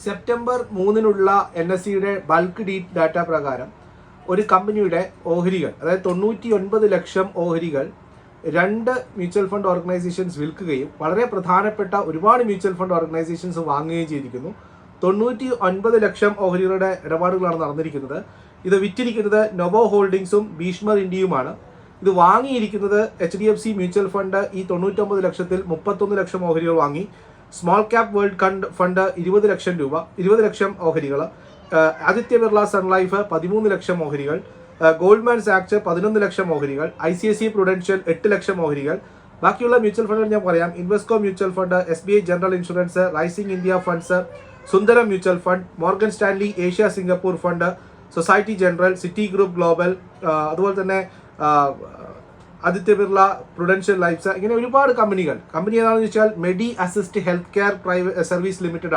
September 3-നുള്ള NSEയുടെ bulk data പ്രകാരം ഒരു കമ്പനിയുടെ ഓഹരികൾ, അതായത് 99 ലക്ഷം ഓഹരികൾ 2 മ്യൂച്വൽ ഫണ്ട് ഓർഗനൈസേഷൻസ് വിൽക്കുകയും വളരെ പ്രധാനപ്പെട്ട ഒരുപാട് മ്യൂച്വൽ ഫണ്ട് ഓർഗനൈസേഷൻസ് വാങ്ങുകയും ചെയ്തിരിക്കുന്നു. 99 ലക്ഷം ഓഹരികളുടെ ഇടപാടുകളാണ് നടന്നിരിക്കുന്നത്. ഇത് വിറ്റിരിക്കുന്നത് നൊവോ ഹോൾഡിംഗ്സും ഭീഷ്മർ ഇന്ത്യയുമാണ്. ഇത് വാങ്ങിയിരിക്കുന്നത് HDFC മ്യൂച്വൽ ഫണ്ട് ഈ 99 ലക്ഷത്തിൽ 31 ലക്ഷം ഓഹരികൾ വാങ്ങി. സ്മോൾ ക്യാപ് വേൾഡ് ഫണ്ട് 20 ലക്ഷം രൂപ, 20 ലക്ഷം ഓഹരികൾ. ആദിത്യ ബിർള സൺ ലൈഫ് 13 ലക്ഷം ഓഹരികൾ. ഗോൾഡ്മാൻ സാക്സ് 11 ലക്ഷം ഓഹരികൾ. ICICI പ്രൊഡൻഷ്യൽ 8 ലക്ഷം ഓഹരികൾ. ബാക്കിയുള്ള മ്യൂച്വൽ ഫണ്ടുകൾ ഞാൻ പറയാം. Invesco mutual fund, SBI general insurance, rising India funds, Sundaram mutual fund, Morgan Stanley Asia Singapore fund, Societe Generale, Citigroup global, അതുപോലെ തന്നെ ആദിത്യ ബിർള പ്രൊഡൻഷ്യൽ ലൈഫ്സ്, ഇങ്ങനെ ഒരുപാട് കമ്പനി ഏതാണെന്ന് വെച്ചാൽ Medi Assist health care private service limited ആണ്.